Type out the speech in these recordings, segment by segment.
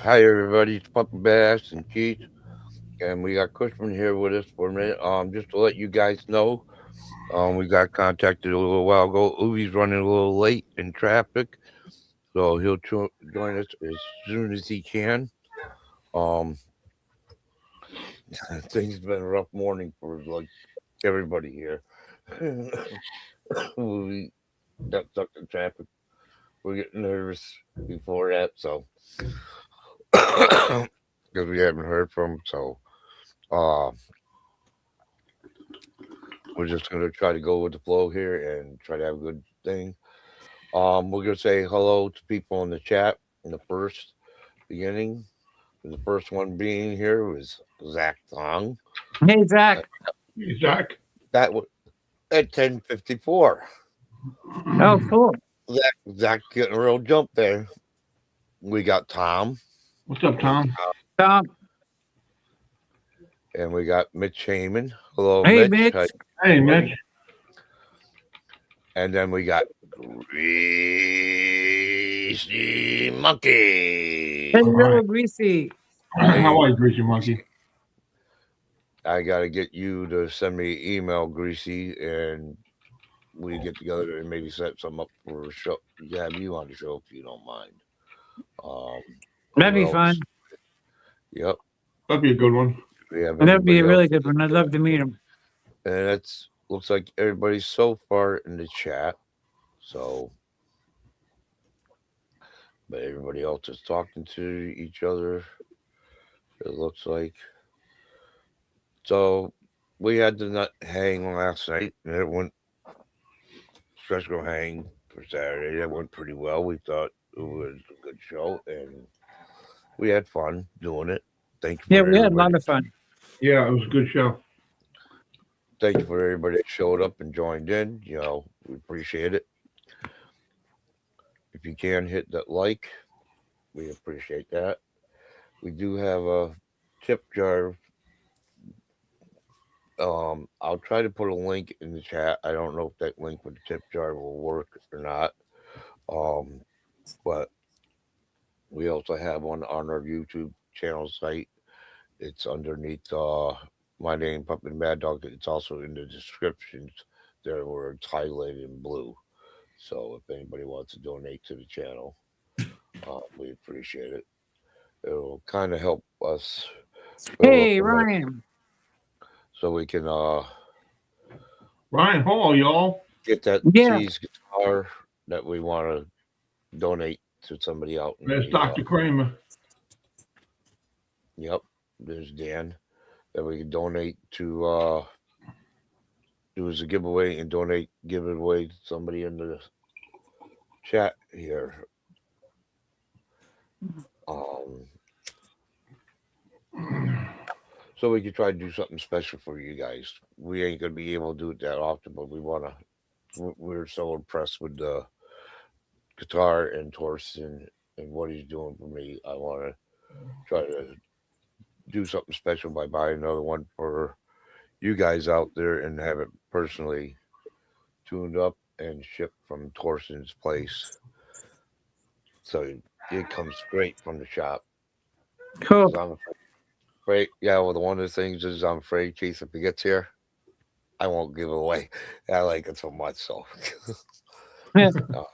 Hi everybody, it's puppybadass and Keith, and we got Cushman here with us for a minute. Just to let you guys know, we got contacted a little while ago. Ubie's running a little late in traffic, so he'll join us as soon as he can. Um, things been a rough morning for like everybody here. we got stuck in traffic. We're getting nervous before that, so because we haven't heard from him, so. Uh, we're just gonna try to go with the flow here and try to have a good thing. We're gonna say hello to people in the chat in the first beginning. The first one being here was Zach Thong. Hey, Uh, Zach. Hey, Zach. That was at 10:54. Oh, cool. Zach getting a real jump there. We got Tom. What's up, Tom? Tom. And we got Mitch Heyman. Hello, Hey, Mitch. Mitch. Hey, Mitch. And then we got Greasy Monkey. Hello, right. Greasy. How are you, Greasy Monkey? I gotta get you to send me an email, Greasy, and we get together and maybe set some up for a show. Have you on the show if you don't mind. Um, That'd who be else? fun. Yep. That'd be a good one. We have That'd be a anybody really else? good one. I'd love to meet him. And that's looks like everybody's so far in the chat. So, but everybody else is talking to each other. It looks like. So we had the nut hang last night, and it went special hang for Saturday. That went pretty well. We thought it was a good show, and we had fun doing it. Thank you Yeah, for we had a everybody. lot of fun. Yeah, it was a good show. Thank you for everybody that showed up and joined in. We appreciate it. If you can hit that like, we appreciate that. We do have a tip jar. I'll try to put a link in the chat. I don't know if that link with the tip jar will work or not. Um, but we also have one on our YouTube channel site. It's underneath my name, Puppet and Mad Dog. It's also in the descriptions there where it's highlighted in blue. So if anybody wants to donate to the channel, we appreciate it. It'll kind of help us build up Hey, the money Ryan. so we can Ryan Hall, y'all. get that Yeah. cheese guitar that we want to donate to somebody out in There's the. Dr. Kramer. Yep, there's Dan that we can donate to. Do as a giveaway and give it away to somebody in the chat here. Um, so we could try to do something special for you guys. We ain't gonna be able to do it that often, but we wanna. We're so impressed with the guitar and Torsten and what he's doing for me. I want to try to do something special by buying another one for you guys out there and have it personally tuned up and shipped from Torsten's place. So it comes straight from the shop. Cool. 'Cause I'm afraid, yeah. Well, one of the things is I'm afraid, Keith, if he gets here, I won't give it away. I like it so much, so. Uh,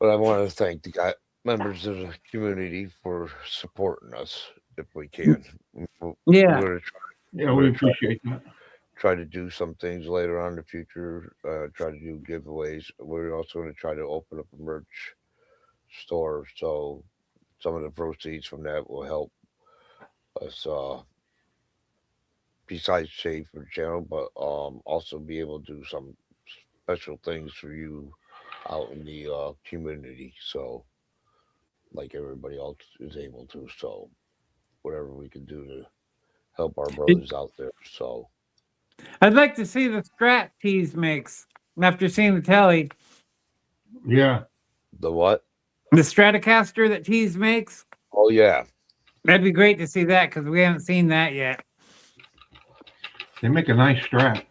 but I want to thank the members of the community for supporting us if we can. Yeah. We're going to Yeah, we appreciate that. try to do some things later on in the future. Try to do giveaways. We're also going to try to open up a merch store, so some of the proceeds from that will help us. Besides save for the channel, but also be able to do some special things for you out in the community. So, like everybody else is able to. So, whatever we can do to help our brothers out there. So, I'd like to see the Strat tease mix after seeing the telly. Yeah. the what? The Stratocaster that Tease makes. Oh yeah, That'd be great to see that because we haven't seen that yet. They make a nice strap.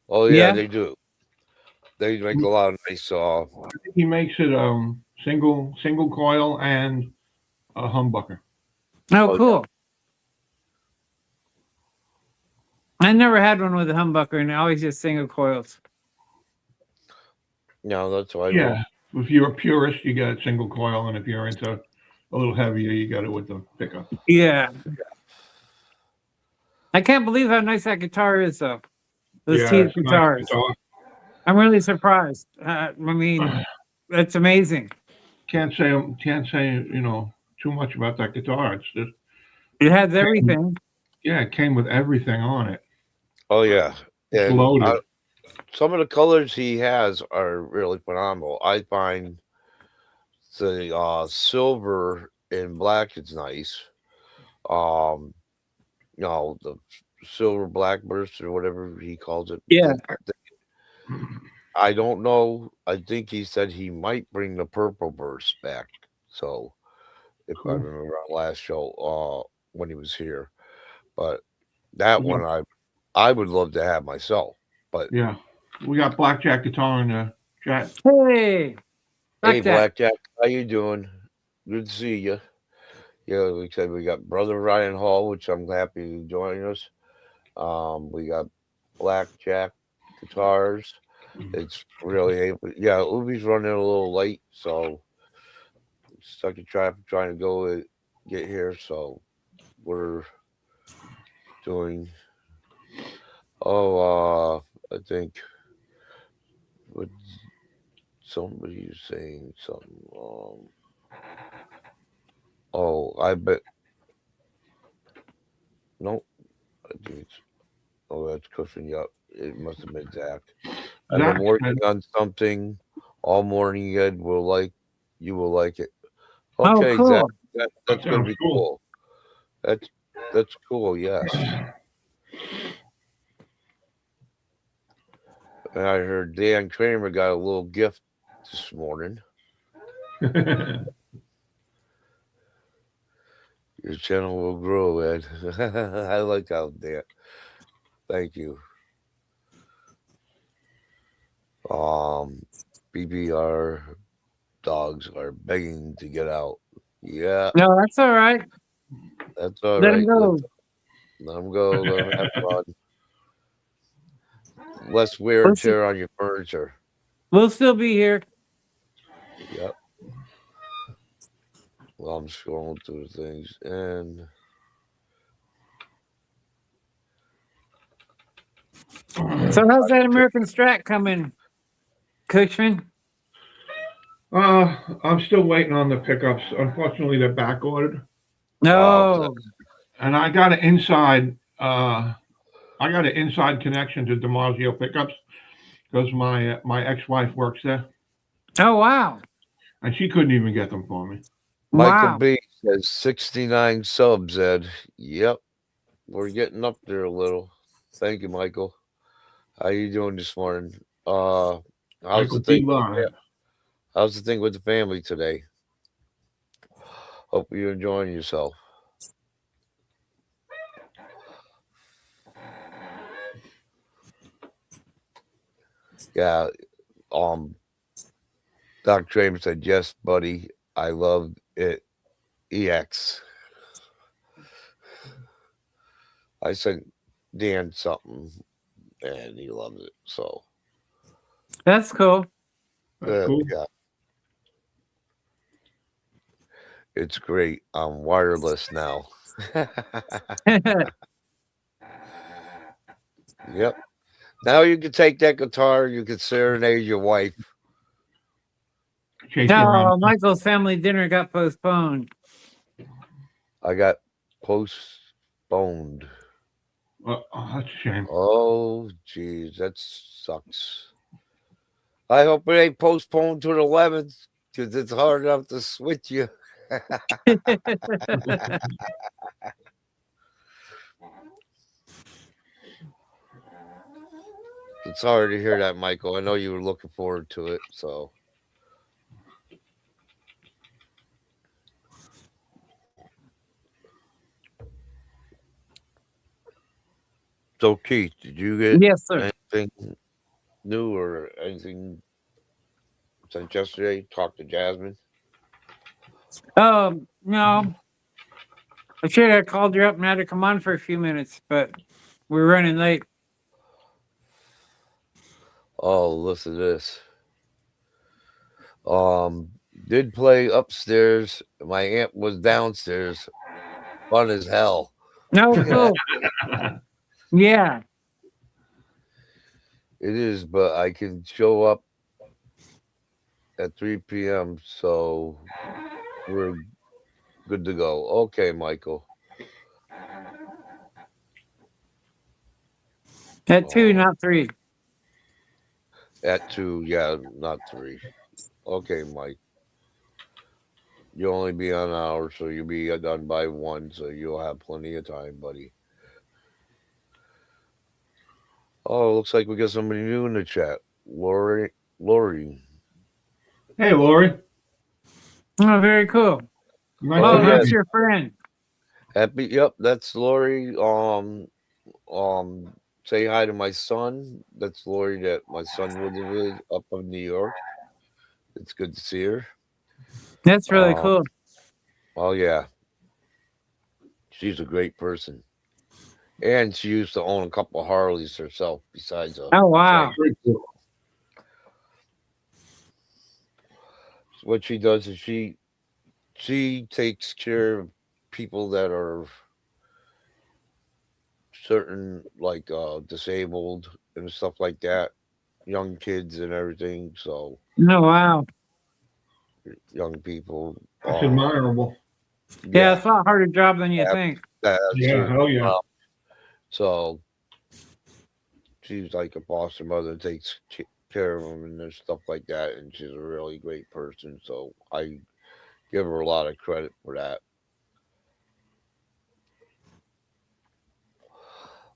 oh yeah, Yeah. they do. They make a lot of nice. I think he makes it single coil and a humbucker. Oh, Oh, cool. I never had one with a humbucker, and always just single coils. no, that's why. Yeah. If you're a purist, you got single coil, and if you're into a little heavier, you got it with the pickup. Yeah. I can't believe how nice that guitar is, though. Those Yeah, teeth it's a nice guitars. guitar. I'm really surprised. I mean, it's amazing. Can't say too much about that guitar. It's just It has came, everything. yeah, it came with everything on it. Oh yeah, It's and loaded. some of the colors he has are really phenomenal. I find the silver and black is nice. Um, the silver black burst or whatever he calls it. Yeah. I don't know. I think he said he might bring the purple burst back. So if I Cool. remember on last show, when he was here, but that We got, one I would love to have myself. But yeah, we got Blackjack guitar in the chat. Hey, hey, Blackjack. Blackjack, how you doing? Good to see you. Yeah, like I said, we got Brother Ryan Hall, which I'm happy to join us. We got Blackjack guitars. It's really yeah. Ubie's running a little late, so stuck in traffic trying to get here. So we're doing. Oh, I think what somebody was saying something. Oh, I bet no. I think it's oh, that's Cushion. Yup, it must have been Zach. I've Zach been working said, on something all morning. Ed you will like it. Oh, Okay, Zach, cool. that's gonna sounds be cool. cool. That's cool. Yes, and I heard Dan Kramer got a little gift this morning. Your channel will grow, Ed. I like how Dan. Thank you. BBR dogs are begging to get out. Yeah, No, that's all right. that's all Let him right. go. Let them go. Let them have fun. Less wear We'll, and tear on your furniture. we'll still be here. Yep. Well, I'm scrolling through things, and So how's that American Strat coming, Cushman? I'm still waiting on the pickups. Unfortunately, they're back ordered, No. and I got an inside. I got an inside connection to DiMarzio pickups because my ex-wife works there, Oh, wow. and she couldn't even get them for me. Michael Wow. B says 69 subs, Ed. Yep, we're getting up there a little. Thank you, Michael. How you doing this morning? How's Michael the B. thing? Live. How's the thing with the family today? Hope you're enjoying yourself. Yeah. Doc Draper said, yes, buddy. I loved it. EX. I sent Dan something and he loves it. So, That's cool. That's cool. yeah, it's great. I'm wireless now. Yep. Now you can take that guitar, you can serenade your wife. Chase you around. No, Michael's family dinner got postponed. I got postponed. Oh, that's a shame. Oh, geez, that sucks. I hope it ain't postponed to the 11th because it's hard enough to switch you. It's hard to hear that, Michael. I know you were looking forward to it. So, Keith, did you get Yes, sir. anything new or anything since yesterday? Talk to Jasmine. No, I should have called you up and had to come on for a few minutes, but we're running late. Oh, listen to this. Did play upstairs. My aunt was downstairs. Fun as hell. No, cool. Yeah. It is, but I can show up at 3 p.m. So we're good to go. Okay, Michael. At 2, Oh, not 3. at 2, yeah, not 3. Okay, Mike. You'll only be on an hour, so you'll be done by 1, so you'll have plenty of time, buddy. Oh, looks like we got somebody new in the chat. Lori. Hey, Lori. Oh, very cool. Nice Oh, Oh, to yeah. have that's you. your friend. Happy. Yep, that's Lori. Say hi to my son. That's Lori that my son lives with up in New York. It's good to see her. That's really Um, cool. oh yeah, she's a great person, and she used to own a couple of Harleys herself. Besides a Oh, wow. Very cool. what she does is she takes care of people that are certain like disabled and stuff like that, young kids and everything. So No, wow. young people, That's admirable. Yeah, yeah, it's a lot harder job than you think. that's Yeah, her. hell yeah. So she's like a foster mother, takes care of them and there's stuff like that, and she's a really great person. So I give her a lot of credit for that.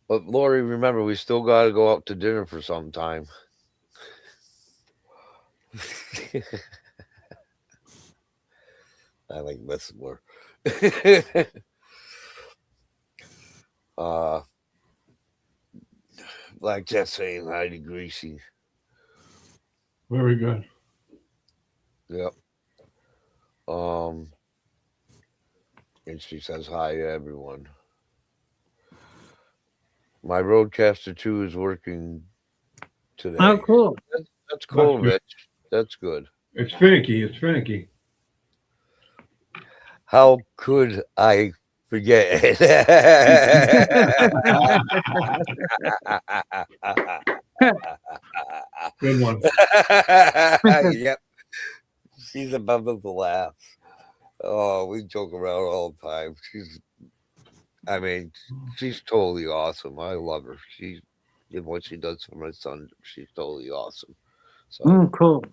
But Lori, remember, we still got to go out to dinner for some time. I like messing with her. uh, like just saying hi to Greasy. Very good. Yep. Um, and she says hi to everyone. My Roadcaster 2 is working today. Oh, cool. That's cool, That's good. Rich. That's good. It's finicky. It's finicky. How could I forget it? Good one. Yep. She's above the laughs. Oh, we joke around all the time. I mean, she's totally awesome. I love her. She's what she does for my son. She's totally awesome. So Cool.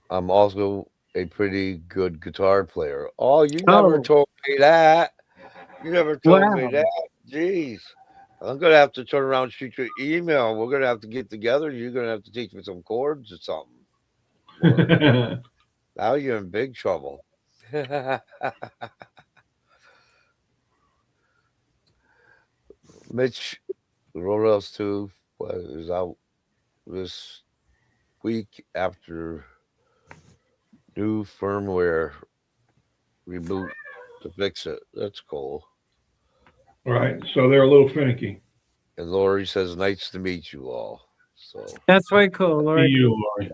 I'm also a pretty good guitar player. Oh, you never Oh, told me that. You never told me wow. that. Jeez. I'm gonna have to turn around and shoot your email. We're gonna have to get together. You're gonna have to teach me some chords or something. Lord, now you're in big trouble. Mitch Royals 2 is out this week after new firmware reboot to fix it. That's cool. Right. So they're a little finicky. And Lori says, "Nice to meet you all." So, That's way cool, See Lori. you, Lori.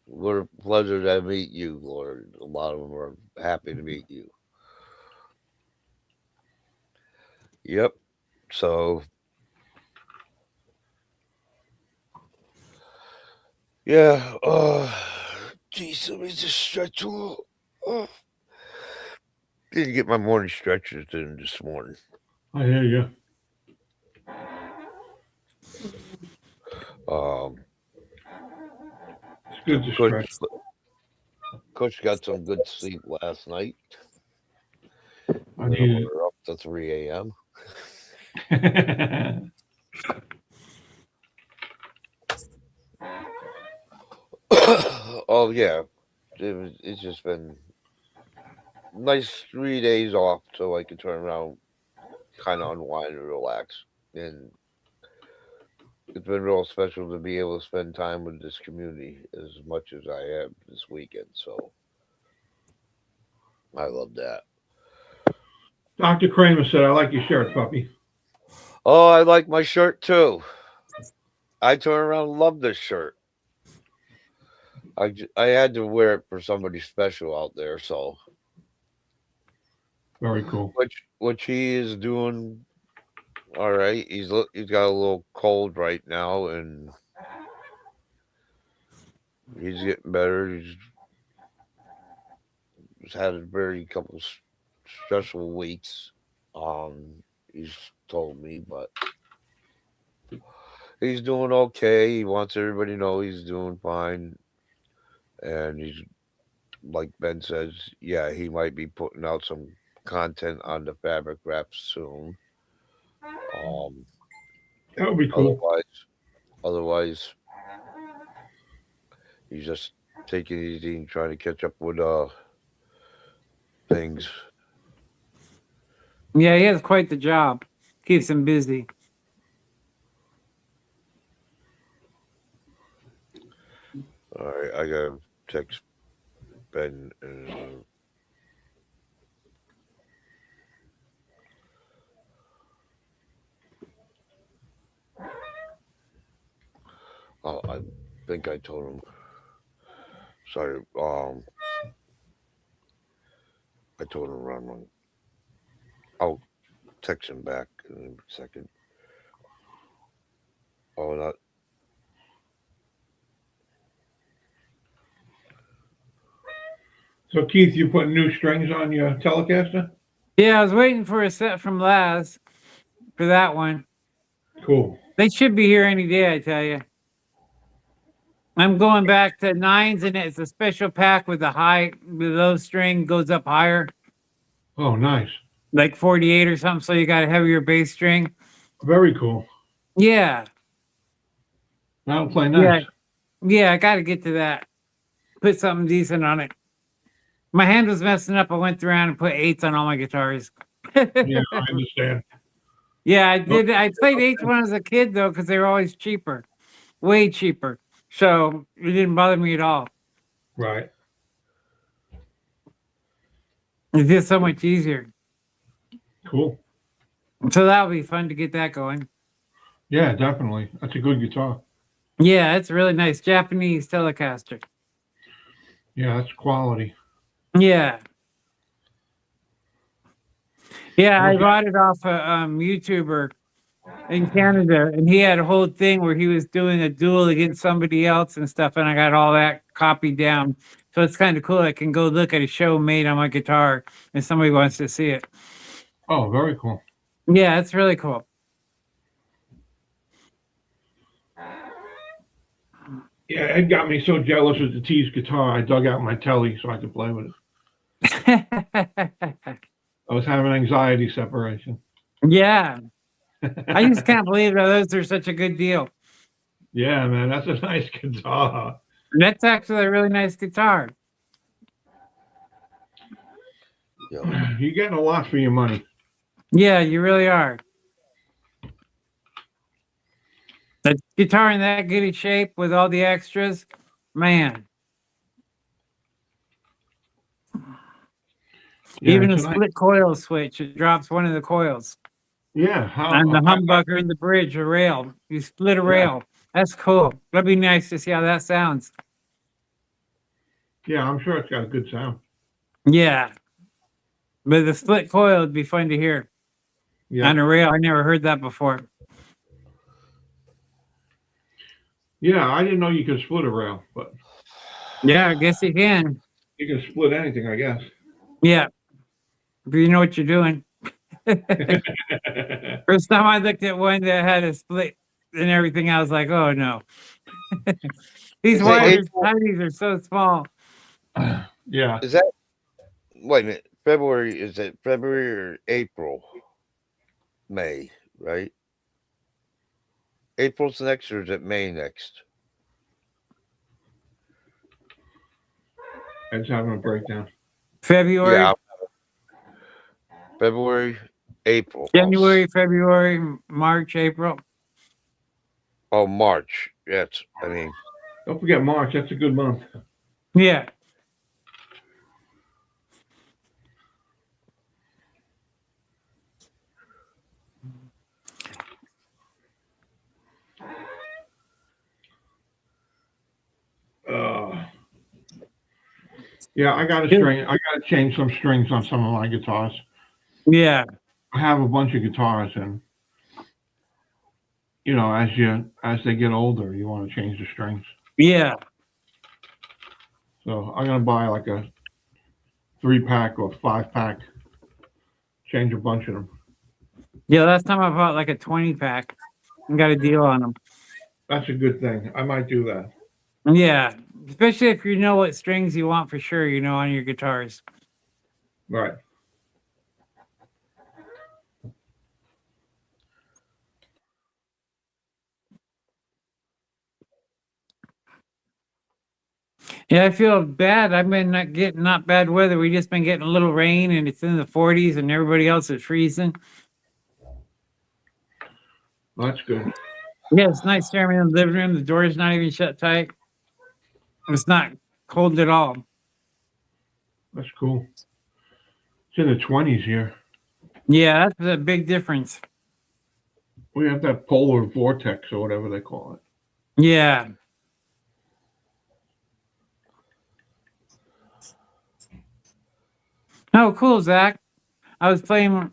what a pleasure to meet you, Lori. A lot of them are happy to meet you. Yep. So, yeah. Geez, let me just stretch a little. Uh, didn't get my morning stretches in this morning. I hear you. Um, It's good to Coach, stretch. Coach got some good sleep last night. I We need were up to 3 a.m. it. Oh yeah, it's just been nice 3 days off so I can turn around, kind of unwind and relax. And it's been real special to be able to spend time with this community as much as I have this weekend. So I love that. Dr. Kramer said, I like your shirt, puppy. Oh, I like my shirt too. I turn around and love this shirt. I had to wear it for somebody special out there. So Very cool. which he is doing all right. He's got a little cold right now, and he's getting better. He's had a very couple stressful weeks. He's told me, but he's doing okay. He wants everybody to know he's doing fine, and he's like Ben says, yeah, he might be putting out some content on the fabric wraps soon. Um, That would be cool. otherwise, he's just taking it easy and trying to catch up with things. Yeah, he has quite the job. Keeps him busy. All right, I gotta text Ben. Oh, I think I told him. Sorry. I told him wrong. I'll text him back in a second. Oh, not. So, Keith, you putting new strings on your Telecaster? Yeah, I was waiting for a set from Laz for that one. Cool. They should be here any day, I tell you. I'm going back to 9s, and it's a special pack with the low string goes up higher, Oh, nice. like 48 or something. So you got a heavier bass string. Very cool. Yeah, That'll play nice. yeah. I got to get to that. Put something decent on it. My hand was messing up. I went around and put 8s on all my guitars. Yeah, I understand. Yeah, I did. I played 8s when I was a kid though, because they were always cheaper, way cheaper. So it didn't bother me at all. Right. It's just so much easier. Cool. So that'll be fun to get that going. Yeah, definitely. That's a good guitar. Yeah, it's really nice. Japanese Telecaster. Yeah, that's quality. Yeah. Yeah, I Okay. bought it off a YouTuber in Canada, and he had a whole thing where he was doing a duel against somebody else and stuff, and I got all that copied down. So it's kind of cool. I can go look at a show made on my guitar, and somebody wants to see it. Oh, very cool. Yeah, it's really cool. Yeah, Ed got me so jealous with the T's guitar, I dug out my telly so I could play with it. I was having anxiety separation. Yeah, I just can't believe that those are such a good deal. Yeah, man, that's a nice guitar. That's actually a really nice guitar. Yeah. You're getting a lot for your money. Yeah, you really are. The guitar in that good shape with all the extras, man. Yeah, Even a it's a nice- split coil switch, it drops one of the coils. Yeah, how And the humbucker in the bridge, a rail. You split a rail. That's cool. That'd be nice to see how that sounds. yeah, I'm sure it's got a good sound. Yeah. But the split coil would be fun to hear. Yeah, On a rail, I never heard that before. yeah, I didn't know you could split a rail, but Yeah, I guess you can. you can split anything, I guess. Yeah. If you know what you're doing. First time I looked at one that had a split and everything, I was like, oh no. These Is it wires April? tinies are so small. Yeah, Is that? Wait a minute. February, is it February or April? May, right? April's next, or is it May next? Ed's having a breakdown. February, Yeah. February, April. January, February, March, April. Oh, March. Yes. I mean, Don't forget March. That's a good month. Yeah. Uh, yeah, I got to string. I got to change some strings on some of my guitars. Yeah. I have a bunch of guitars, and as they get older, you want to change the strings. Yeah. So I'm gonna buy like a 3-pack or 5-pack. Change a bunch of them. Yeah. Last time I bought like a 20-pack and got a deal on them. That's a good thing. I might do that. Yeah. Especially if you know what strings you want for sure, on your guitars. Right. Yeah, I feel bad. I've been not getting not bad weather. We just been getting a little rain and it's in the 40s and everybody else is freezing. Well, that's good. Yeah, it's nice here in the living room. The door's not even shut tight. It's not cold at all. That's cool. It's in the 20s here. Yeah, that's a big difference. We have that polar vortex or whatever they call it. Yeah. Oh, cool, Zach. I was playing my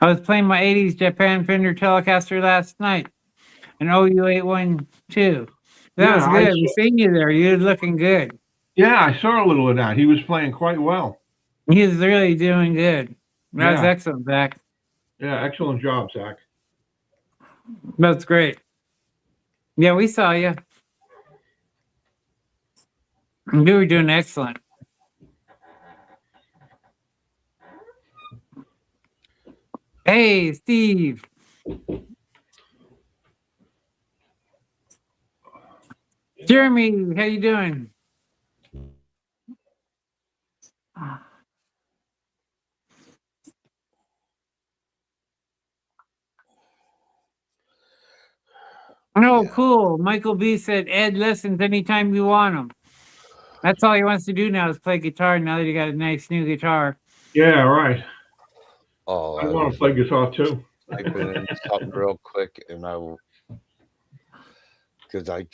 80s Japan Fender Telecaster last night, an OU812. That Yeah, was I good. We saw, seen you there. You were looking good. yeah, I saw a little of that. He was playing quite well. He was really doing good. That was Yeah, excellent, Zach. yeah, excellent job, Zach. That's great. Yeah, we saw you. You were doing excellent. Hey, Steve. Jeremy, how you doing? Oh, yeah. cool. Michael B said Ed listens anytime you want him. That's all he wants to do now is play guitar now that he got a nice new guitar. Yeah, right. Oh, I I want was to play guitar too. typing in something real quick, and because I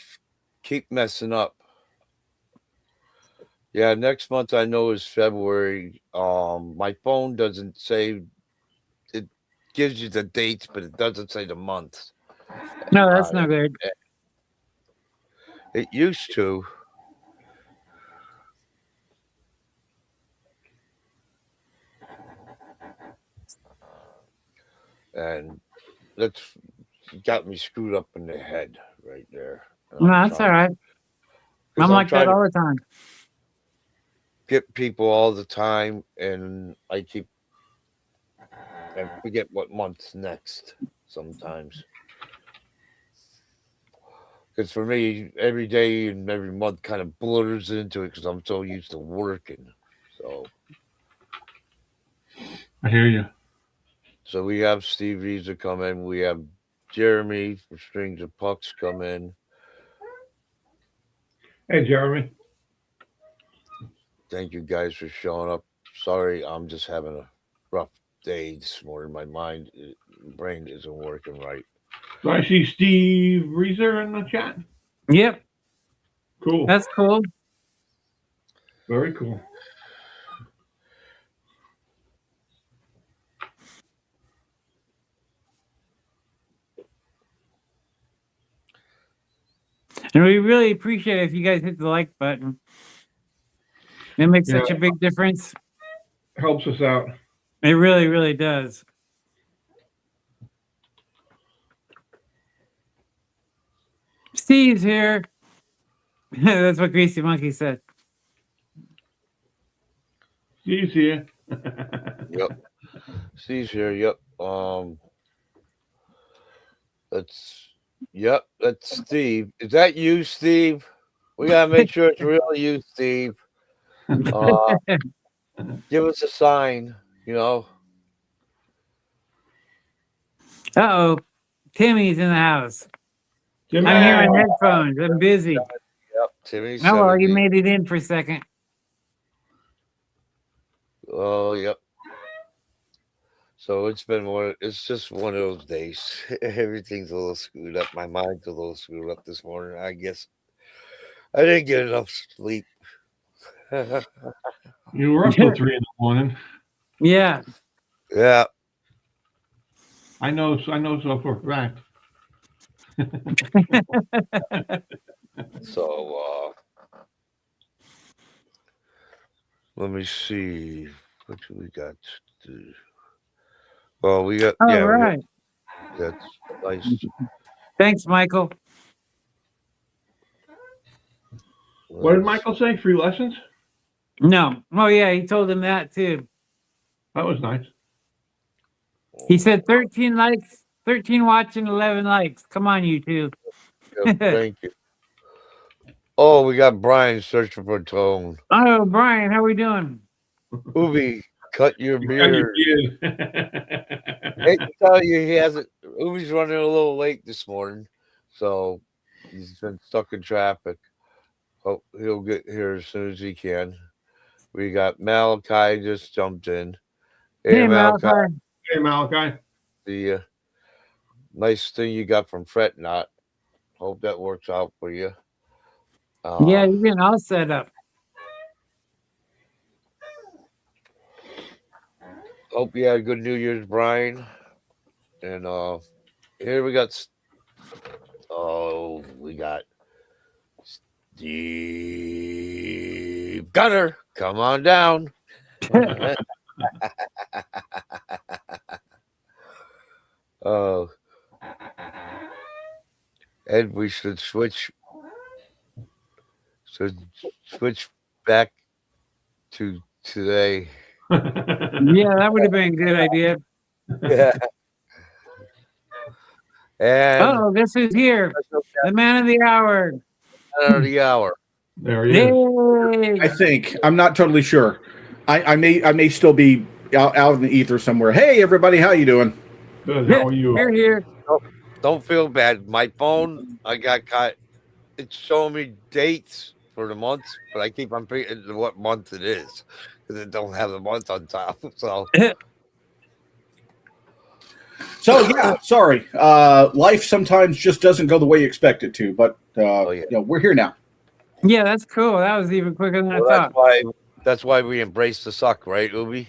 keep messing up. Yeah, next month I know is February. My phone doesn't say it gives you the dates, but it doesn't say the months. No, that's no good. It used to. And that's got me screwed up in the head right there. And No, I'm that's all trying right. because I'm I'm like that trying to all the time. get people all the time, and I forget what month's next sometimes. Because for me, every day and every month kind of blurs into it because I'm so used to working. So, I hear you. so we have Steve Reza come in. We have Jeremy from Strings and Pucks come in. Hey, Jeremy. Thank you guys for showing up. Sorry, I'm just having a rough day this morning. My brain isn't working right. So I see Steve Reeser in the chat. Yep, Cool. that's cool. Very cool. And we really appreciate it if you guys hit the like button. It makes Yeah, such a big difference. helps us out. It really, really does. Steve's here. That's what Greasy Monkey said. Steve's here. Yep. Steve's here. Yep. That's Steve. Is that you, Steve? We gotta make sure it's really you, Steve. Give us a sign. Uh-oh. Timmy's in the house. Jimmy, I'm here on headphones. I'm busy. Yep, Timmy's Oh, well, you 70. made it in for a second. Oh, yep. So it's just one of those days. Everything's a little screwed up. My mind's a little screwed up this morning. I guess I didn't get enough sleep. you were up till 3 in the morning. Yeah. Yeah. I know so for a fact. So let me see. What do we got? Well, we got All right. that's nice. Thanks, Michael. What did Michael say? Free lessons? No. Oh, yeah, he told him that too. That was nice. He said 13 likes, 13 watching, 11 likes. Come on, you two. Yep, thank you. Oh, we got Brian searching for tone. Oh, Brian, how we doing? Ubie, cut your You got your beard. beard. I hate to tell you, he hasn't. Ubie's running a little late this morning, so he's been stuck in traffic. Hope he'll get here as soon as he can. We got Malachi just jumped in. Hey, Malachi. Hey, Malachi. The nice thing you got from Fret Knot. Hope that works out for you. Yeah, you're getting all set up. Hope you had a good New Year's, Brian. And here we got. We got Steve Gunner. Come on down. Oh, and we should switch back to today. Yeah, that would have been a good idea. Yeah. And Oh, this is here. The man of the hour. man of the hour. There he is. Yay. I think I'm not totally sure. I may still be out in the ether somewhere. Hey, everybody, how you doing? Good. How are you? We're here. Don't feel bad. My phone, I got caught. It's showing me dates for the months, but I keep on forgetting what month it is because it don't have the month on top. So yeah, sorry. Life sometimes just doesn't go the way you expect it to, but yeah. We're here now. Yeah, that's cool. That was even quicker than I Well, thought. that's why we embrace the suck, right, Ubie?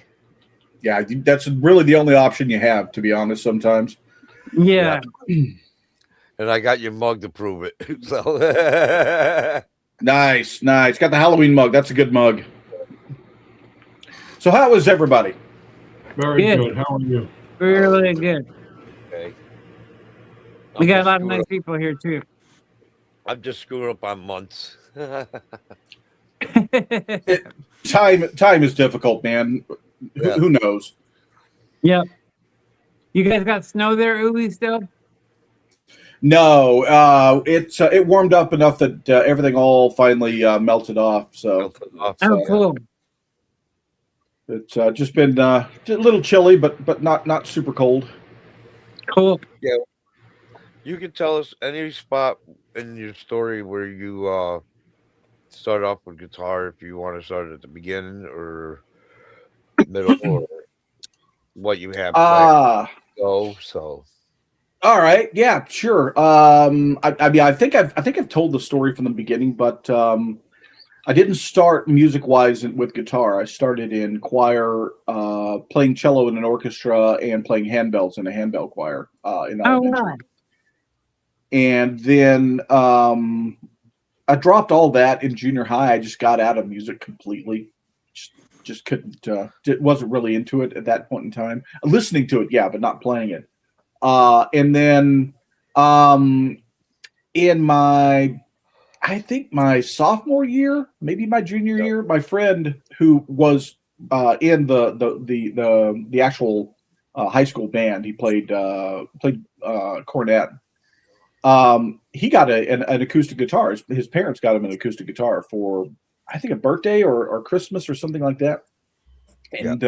Yeah, that's really the only option you have, to be honest. Sometimes. Yeah. And I got your mug to prove it. So Nice. Got the Halloween mug. That's a good mug. So how is everybody? Very Good. good. How are you? Really good. okay. We got a lot of nice people here, too. I'm just screwing up on months. Time is difficult, man. Yeah. Who knows? Yep. You guys got snow there, Ubie, still? No, it warmed up enough that everything all finally melted off. So Oh, cool. it's just been a little chilly, but not super cold. Cool. Yeah. You can tell us any spot in your story where you start off with guitar, if you want to start at the beginning or middle or what you have planned to go. So All right, yeah, sure. I mean, I think I've told the story from the beginning, but I didn't start music wise with guitar. I started in choir, playing cello in an orchestra and playing handbells in a handbell choir in elementary. wow. And then I dropped all that in junior high. I just got out of music completely. Just couldn't. Wasn't really into it at that point in time. Listening to it, yeah, but not playing it. And then in I think my sophomore year, maybe my junior year, my friend who was in the actual high school band, he played cornet. He got an acoustic guitar. His parents got him an acoustic guitar for, I think, a birthday or Christmas or something like that. And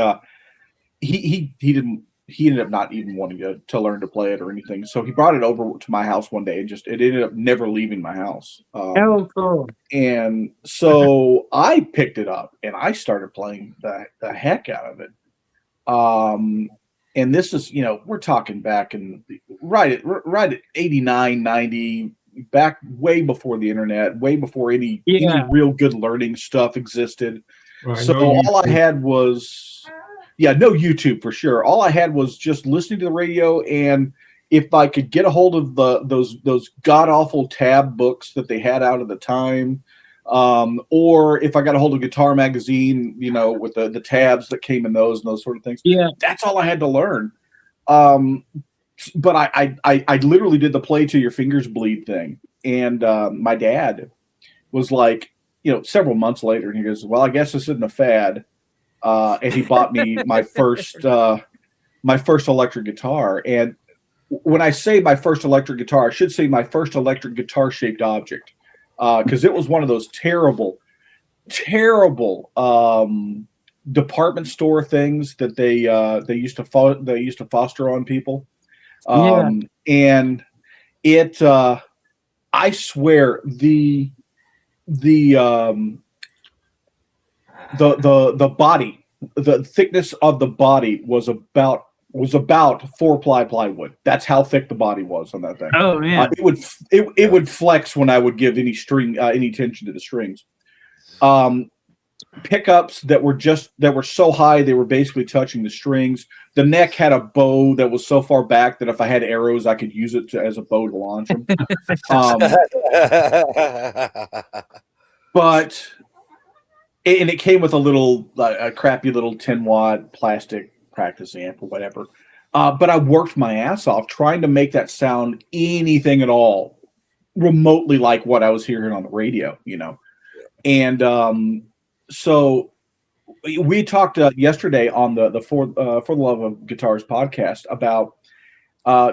he didn't he ended up not even wanting to learn to play it or anything. So he brought it over to my house one day, and it ended up never leaving my house. Oh, cool. And so I picked it up and I started playing the heck out of it. And this is, we're talking back in right at 89, 90, back way before the internet, way before any real good learning stuff existed. Right, So no all I YouTube. had was, no YouTube for sure. All I had was just listening to the radio, and if I could get a hold of those god awful tab books that they had out at the time, or if I got a hold of Guitar Magazine, with the tabs that came in those and those sort of things. Yeah, that's all I had to learn. But I literally did the play till your fingers bleed thing, and my dad was like, several months later, and he goes, "Well, I guess this isn't a fad," and he bought me my first electric guitar. And when I say my first electric guitar, I should say my first electric guitar shaped object, because it was one of those terrible department store things that they used to foster on people. And it I swear the body, the thickness of the body was about 4-ply plywood. That's how thick the body was on that thing. Oh man, it would flex when I would give any attention to the strings. Pickups that were so high they were basically touching the strings. The neck had a bow that was so far back that if I had arrows, I could use it as a bow to launch them. But it came with a crappy little 10-watt plastic practice amp or whatever. But I worked my ass off trying to make that sound anything at all remotely like what I was hearing on the radio, And so we talked yesterday on the For the Love of Guitars podcast about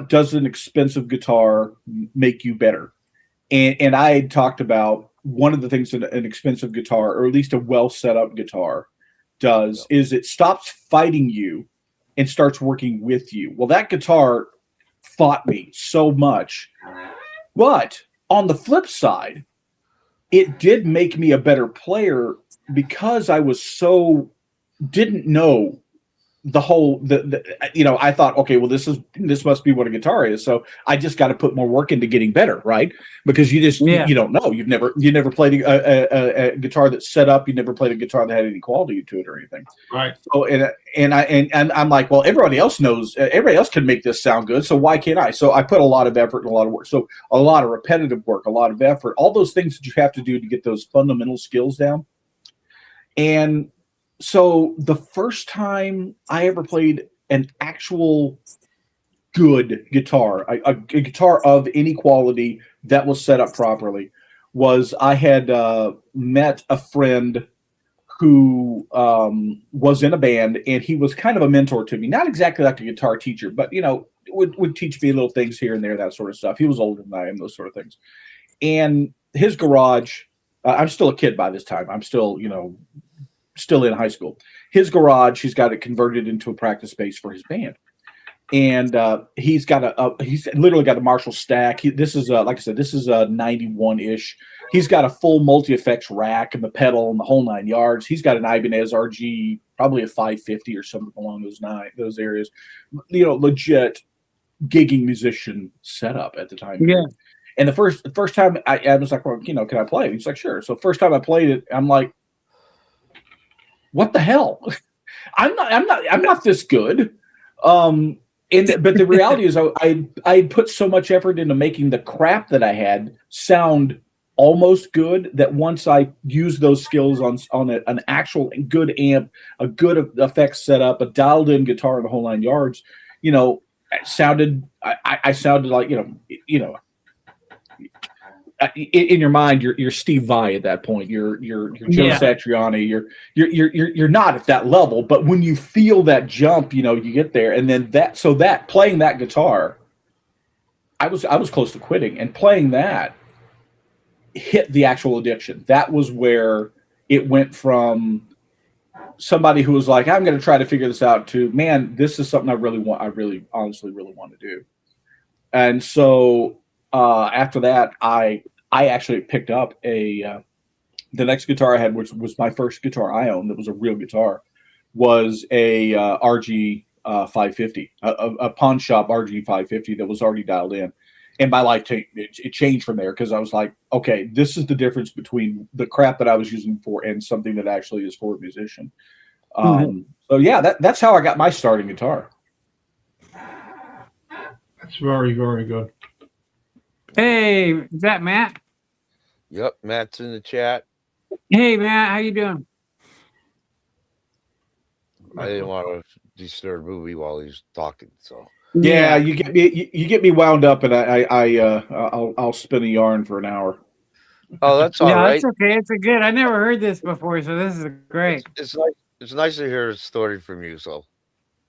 does an expensive guitar make you better? And I had talked about one of the things that an expensive guitar, or at least a well set up guitar, does is it stops fighting you and starts working with you. Well, that guitar fought me so much. But on the flip side, it did make me a better player because I was didn't know the whole, I thought, okay, well, this must be what a guitar is. So I just got to put more work into getting better, right? Because you don't know. You've never played a guitar that's set up. You never played a guitar that had any quality to it or anything. Right. So and I'm like, well, everybody else knows. Everybody else can make this sound good. So why can't I? So I put a lot of effort and a lot of work. So a lot of repetitive work, a lot of effort, all those things that you have to do to get those fundamental skills down. And so the first time I ever played an actual good guitar, a guitar of any quality that was set up properly, was I had met a friend who was in a band, and he was kind of a mentor to me. Not exactly like a guitar teacher, but would teach me little things here and there, that sort of stuff. He was older than I am, those sort of things. And his garage, I'm still a kid by this time. I'm still in high school. His garage, he's got it converted into a practice space for his band. And he's literally got a Marshall stack. This is like I said, this is a 91-ish. He's got a full multi-effects rack and the pedal and the whole 9 yards. He's got an Ibanez RG, probably a 550 or something along those areas. Legit gigging musician setup at the time. Yeah. And the first time I was like, well, can I play it? He's like, sure. So first time I played it, I'm like, what the hell? I'm not this good. But the reality is I put so much effort into making the crap that I had sound almost good that once I used those skills on an actual good amp, a good effects setup, a dialed in guitar and the whole 9 yards, I sounded like, in your mind, you're Steve Vai at that point. You're Joe Satriani. You're not at that level, but when you feel that jump, you get there, and then playing that guitar, I was close to quitting, and playing that hit the actual addiction. That was where it went from somebody who was like, I'm going to try to figure this out, to, man, this is something I really want. I really, honestly, really want to do. And so after that, I actually picked up the next guitar I had, which was my first guitar I owned that was a real guitar, was a RG 550, a pawn shop RG 550 that was already dialed in. And my life it changed from there, because I was like, okay, this is the difference between the crap that I was using for and something that actually is for a musician. So yeah, that's how I got my starting guitar. That's very, very good. Hey, is that Matt? Yep, Matt's in the chat. Hey, Matt, how you doing? I didn't want to disturb Ubie while he's talking, so. Yeah, you get me wound up, and I'll spin a yarn for an hour. Oh, that's all yeah, right. that's okay. It's a good. I never heard this before, so this is great. It's nice to hear a story from you. So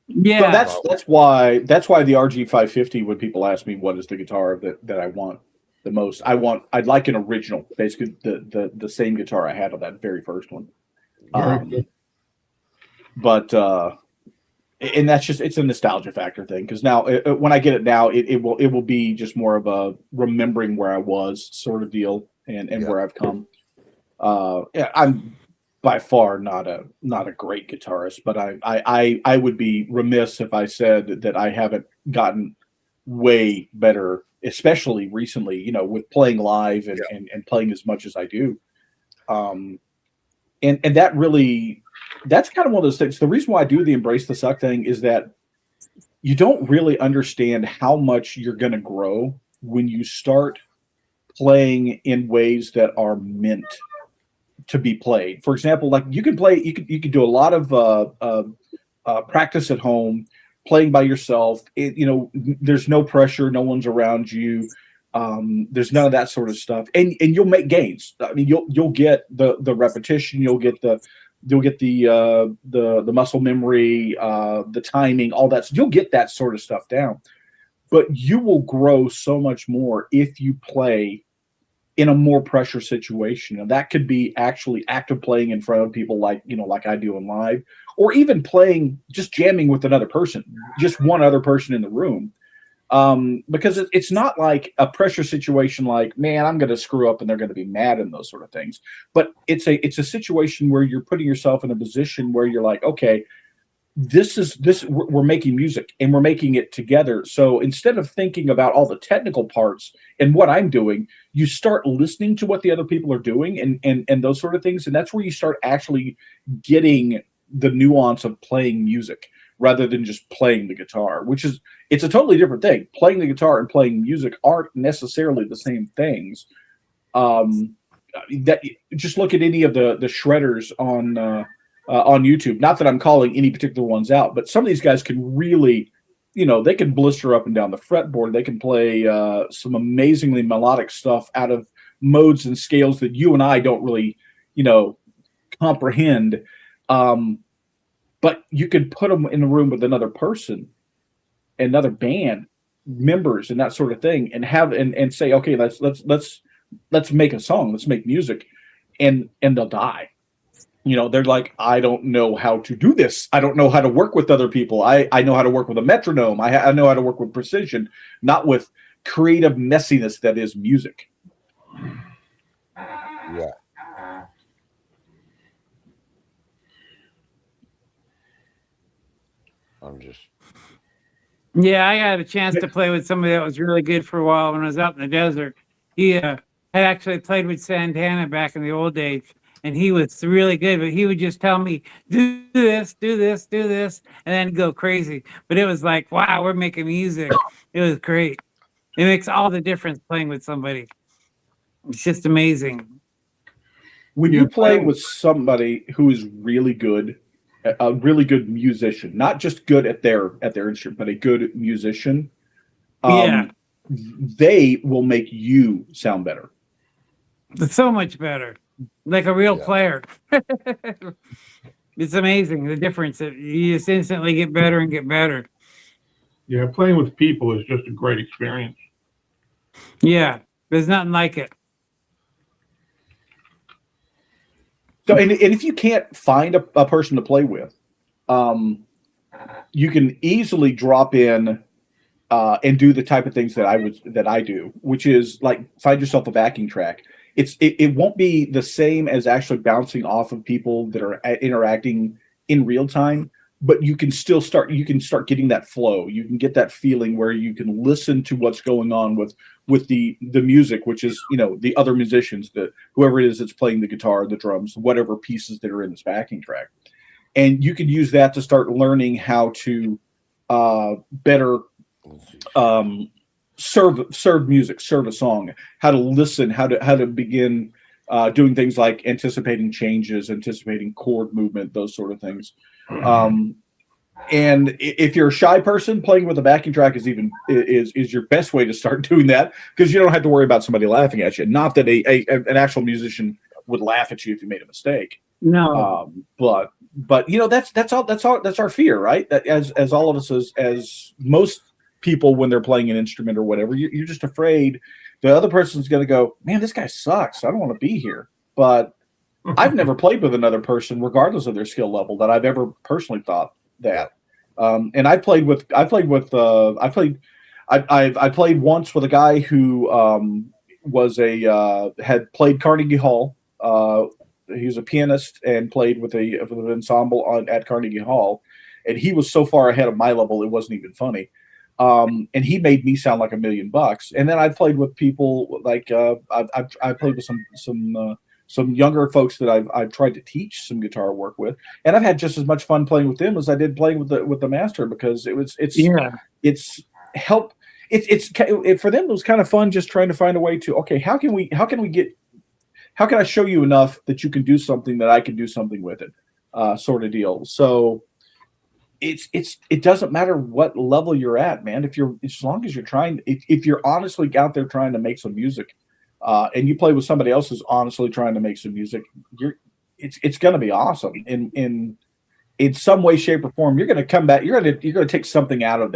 yeah, So that's why the RG 550. When people ask me what is the guitar that I want the most, I'd like an original, basically the same guitar I had on that very first one. But and that's just, it's a nostalgia factor thing, because now when I get it now, it will be just more of a remembering where I was sort of deal, and where I've come. Yeah, I'm by far not a great guitarist, but I would be remiss if I said that I haven't gotten way better, especially recently, with playing live and playing as much as I do. And that really, that's kind of one of those things. The reason why I do the embrace the suck thing is that you don't really understand how much you're going to grow when you start playing in ways that are meant to be played. For example, like you can do a lot of practice at home, playing by yourself. There's no pressure, no one's around you. There's none of that sort of stuff, and you'll make gains. I mean, you'll get the repetition, you'll get the muscle memory, the timing, all that. So you'll get that sort of stuff down, but you will grow so much more if you play in a more pressure situation. And that could be actually active playing in front of people, like I do in live, or even playing, just jamming with another person, just one other person in the room. Because it's not like a pressure situation like, man, I'm going to screw up and they're going to be mad and those sort of things. But it's a situation where you're putting yourself in a position where you're like, okay, we're making music and we're making it together. So instead of thinking about all the technical parts and what I'm doing, you start listening to what the other people are doing and those sort of things. And that's where you start actually getting the nuance of playing music, rather than just playing the guitar, it's a totally different thing. Playing the guitar and playing music aren't necessarily the same things. That just look at any of the shredders on YouTube. Not that I'm calling any particular ones out, but some of these guys can really, they can blister up and down the fretboard. They can play some amazingly melodic stuff out of modes and scales that you and I don't really, comprehend. But you could put them in a room with another person, another band members, and that sort of thing, and have and say, okay, let's make a song, let's make music, and they'll die. They're like, I don't know how to do this. I don't know how to work with other people. I know how to work with a metronome. I know how to work with precision, not with creative messiness that is music. yeah. Yeah, I had a chance to play with somebody that was really good for a while when I was out in the desert. He had actually played with Santana back in the old days, and he was really good, but he would just tell me, do this, do this, do this, and then go crazy. But it was like, wow, we're making music. It was great. It makes all the difference playing with somebody. It's just amazing. When you play with somebody who is really good, a really good musician, not just good at their instrument, but a good musician, they will make you sound better. It's so much better, like a real player. It's amazing the difference. You just instantly get better and get better. Yeah, playing with people is just a great experience. Yeah, there's nothing like it. So, and if you can't find a person to play with, you can easily drop in and do the type of things that I do, which is like find yourself a backing track. It won't be the same as actually bouncing off of people that are interacting in real time, but you can still start getting that flow. You can get that feeling where you can listen to what's going on with the music, which is, the other musicians, whoever it is that's playing the guitar, the drums, whatever pieces that are in this backing track. And you can use that to start learning how to better serve music, serve a song, how to listen, how to begin doing things like anticipating changes, anticipating chord movement, those sort of things. And if you're a shy person, playing with a backing track is your best way to start doing that, because you don't have to worry about somebody laughing at you. Not that an actual musician would laugh at you if you made a mistake. No. But that's our fear, right? That as all of us, as most people, when they're playing an instrument or whatever, you're just afraid the other person's going to go, man, this guy sucks, I don't want to be here. But I've never played with another person, regardless of their skill level, that I've ever personally thought that. And I played once with a guy who had played Carnegie Hall. He was a pianist and played with an ensemble at Carnegie Hall, and he was so far ahead of my level it wasn't even funny. And he made me sound like $1,000,000. And then I played with people like I played with some younger folks that I've tried to teach some guitar work with, and I've had just as much fun playing with them as I did playing with the master, because it's help. For them it was kind of fun just trying to find a way to, okay, how can I show you enough that you can do something that I can do something with it, sort of deal. So it doesn't matter what level you're at, man. As long as you're trying, if you're honestly out there trying to make some music, and you play with somebody else who's honestly trying to make some music, it's going to be awesome in some way, shape, or form. You're going to come back. You're going to take something out of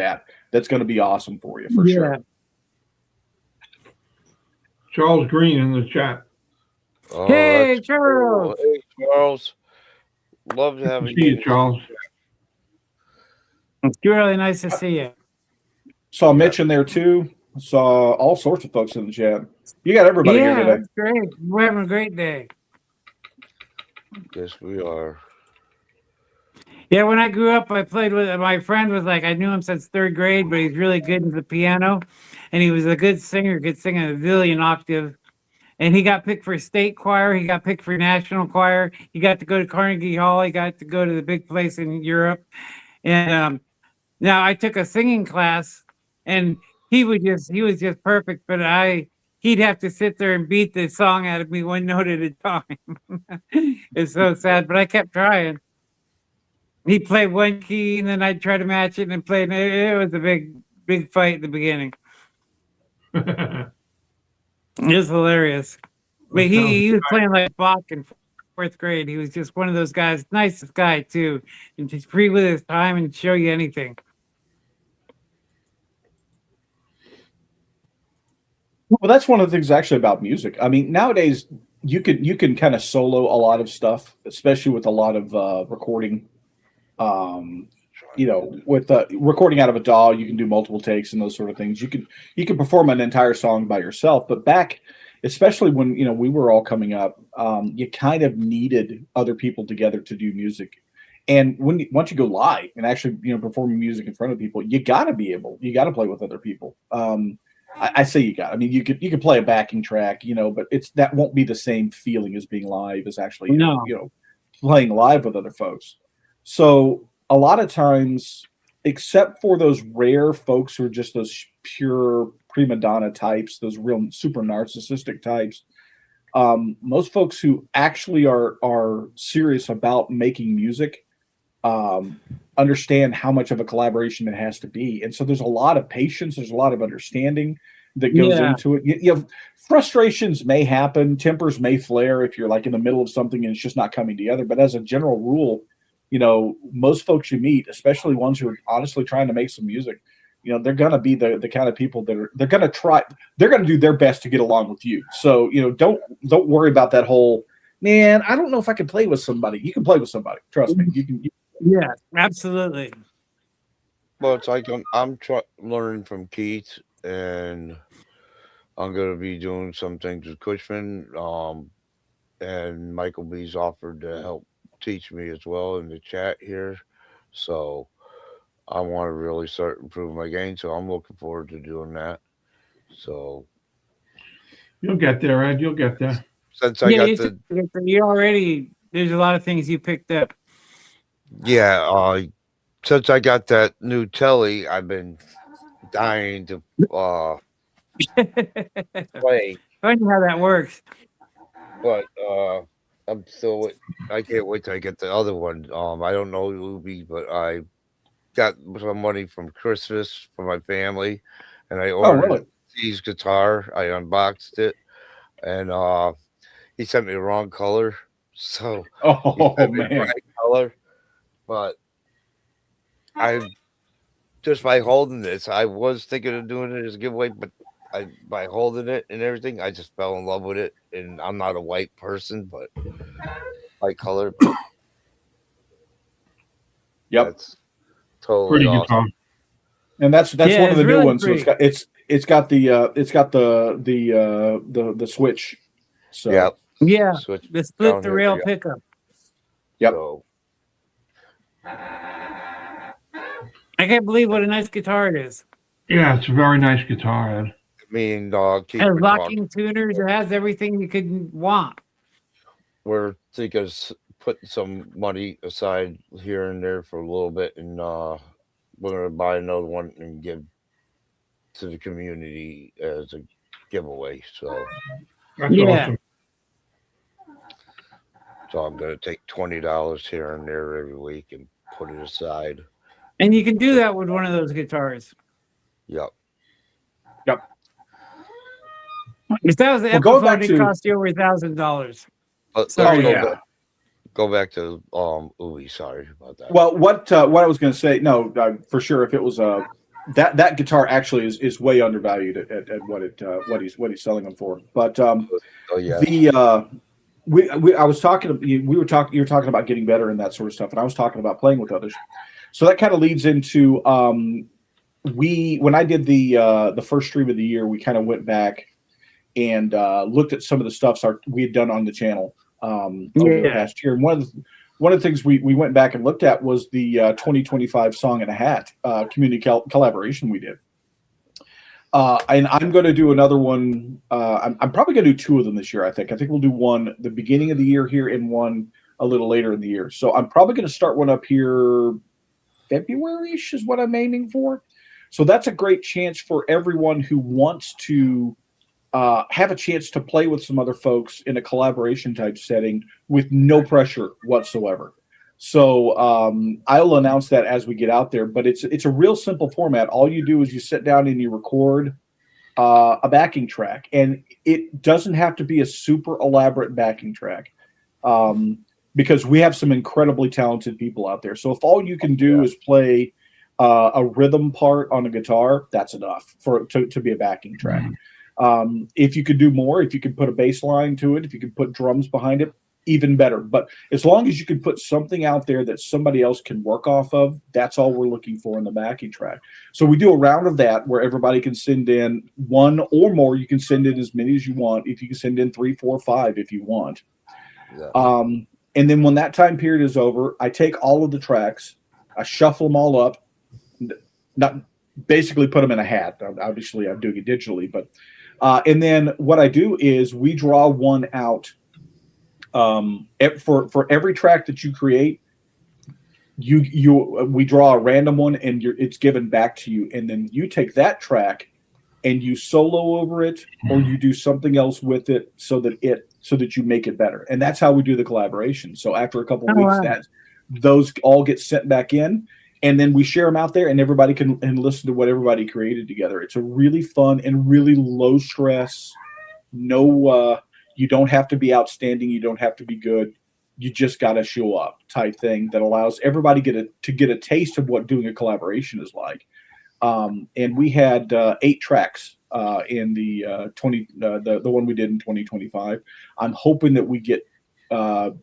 that's going to be awesome for you, for sure. Charles Green in the chat. Oh, Hey, that's Charles. cool. Hey, Charles. Love to have Good to see you, Charles. It's really nice to see you. Saw Mitch in there too. Saw all sorts of folks in the chat. You got everybody here today. That's great. We're having a great day. Yes, we are. Yeah, when I grew up, I played with my friend. I knew him since third grade, but he's really good in the piano, and he was a good singer, could sing a zillion octave. And he got picked for state choir. He got picked for national choir. He got to go to Carnegie Hall. He got to go to the big place in Europe. And now I took a singing class, and he was just perfect. But he'd have to sit there and beat the song out of me one note at a time. It's so sad, but I kept trying. He played one key, and then I'd try to match it and play. It was a big fight at the beginning. It was hilarious. But he was playing like Bach in fourth grade. He was just one of those guys, nicest guy too, and just free with his time and show you anything. Well, that's one of the things actually about music. I mean, nowadays you can kind of solo a lot of stuff, especially with a lot of recording. With recording out of a DAW, you can do multiple takes and those sort of things. You can perform an entire song by yourself. But back, especially when we were all coming up, you kind of needed other people together to do music. And once you go live and actually performing music in front of people, you got to play with other people. I say you got. I mean, you could play a backing track, but that won't be the same feeling as being live as actually playing live with other folks. So a lot of times, except for those rare folks who are just those pure prima donna types, those real super narcissistic types, most folks who actually are serious about making music understand how much of a collaboration it has to be. And so there's a lot of patience, there's a lot of understanding that goes into it. Frustrations may happen, tempers may flare if you're like in the middle of something and it's just not coming together. But as a general rule, most folks you meet, especially ones who are honestly trying to make some music, they're going to be the kind of people that they're going to do their best to get along with you. So, don't worry about that whole, man, I don't know if I can play with somebody. You can play with somebody. Trust me. You can. Yeah, absolutely. Well, it's like I'm learning from Keith, and I'm gonna be doing some things with Cushman. And Michael B's offered to help teach me as well in the chat here. So I want to really start improving my game. So I'm looking forward to doing that. So You'll get there, Ed. You'll get there. since I Yeah, got the you already. There's a lot of things you picked up. since I got that new telly, I've been dying to play. Funny how that works. But I'm still. I can't wait till I get the other one. I don't know Ubie, but I got some money from Christmas for my family, and I Oh, ordered really? Steve's guitar. I unboxed it, and he sent me the wrong color, so he Oh sent me the man. right color. But I just by holding this, I was thinking of doing it as a giveaway, but by holding it and everything, I just fell in love with it. And I'm not a white person, but white color. Yep. That's totally Pretty awesome. guitar. And that's Yeah, one of it's the new really ones. So pretty. it's got the switch. So Yep. Yeah, Switch the split down the here. rail Yep. pickup. Yep. So I can't believe what a nice guitar it is. Yeah, it's a very nice guitar, Ed. me and Keith It has were talking. locking tuners. It has everything you could want. We're thinking of putting some money aside here and there for a little bit, and we're gonna buy another one and give to the community as a giveaway. So That's Yeah. awesome. I'm gonna take $20 here and there every week and put it aside. And you can do that with one of those guitars. Yep. If that was the Well, going episode, back it to- cost you over $1,000. Let's Sorry, go yeah. back. Go back to Ubie. Sorry about that. Well, what I was going to say, no, for sure. If it was that guitar actually is way undervalued at what he's selling them for. But Oh yeah. I was talking. You were talking about getting better and that sort of stuff, and I was talking about playing with others. So that kind of leads into when I did the first stream of the year, we kind of went back and looked at some of the stuff we had done on the channel over the past year. And one of the things we went back and looked at was the 2025 Song and a Hat community collaboration we did. And I'm going to do another one. I'm probably going to do two of them this year. I think we'll do one the beginning of the year here and one a little later in the year. So I'm probably going to start one up here February-ish is what I'm aiming for. So that's a great chance for everyone who wants to have a chance to play with some other folks in a collaboration type setting with no pressure whatsoever. So I'll announce that as we get out there, but it's a real simple format. All you do is you sit down and you record a backing track, and it doesn't have to be a super elaborate backing track because we have some incredibly talented people out there. So if all you can do is play a rhythm part on a guitar, that's enough to be a backing track. If you could do more, if you could put a bass line to it, if you could put drums behind it, even better. But as long as you can put something out there that somebody else can work off of, that's all we're looking for in the backing track. So we do a round of that where everybody can send in one or more. You can send in as many as you want. If you can send in 3, 4, 5 if you want. Yeah. And then when that time period is over, I take all of the tracks, I shuffle them all up, not basically put them in a hat. Obviously, I'm doing it digitally, but and then what I do is we draw one out. For every track that you create, we draw a random one, and it's given back to you, and then you take that track and you solo over it, or you do something else with it so that you make it better. And that's how we do the collaboration. So after a couple of weeks, wow. those all get sent back in, and then we share them out there, and everybody can listen to what everybody created together. It's a really fun and really low stress. You don't have to be outstanding. You don't have to be good. You just got to show up type thing that allows everybody to get a taste of what doing a collaboration is like. And we had 8 tracks in the one we did in 2025. I'm hoping that we get I'm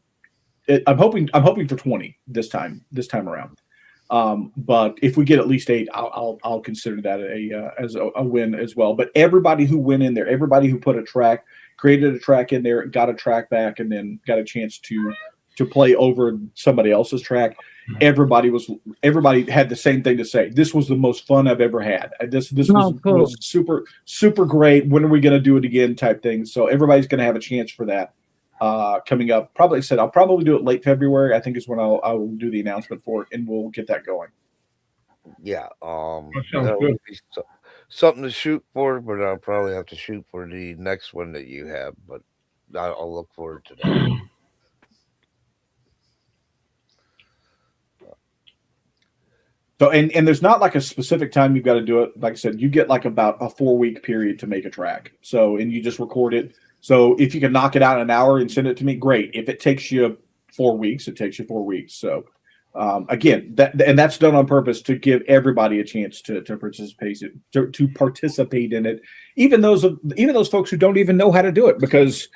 hoping for 20 this time around. But if we get at least 8, I'll consider that as a win as well. But everybody who went in there, everybody who put created a track in there, got a track back, and then got a chance to play over somebody else's track. Everybody had the same thing to say. This was the most fun I've ever had. This Oh, cool. was super great. When are we going to do it again? Type thing. So everybody's going to have a chance for that coming up. Probably said I'll probably do it late February. I think is when I'll do the announcement for it, and we'll get that going. Yeah. That sounds That good. would be something to shoot for, but I'll probably have to shoot for the next one that you have. But I'll look forward to that. So and there's not like a specific time you've got to do it. Like I said, you get like about a 4-week period to make a track. So and you just record it. So if you can knock it out in an hour and send it to me, great. If it takes you 4 weeks, it takes you 4 weeks. So again, that's done on purpose to give everybody a chance to participate in it. Even those folks who don't even know how to do it, because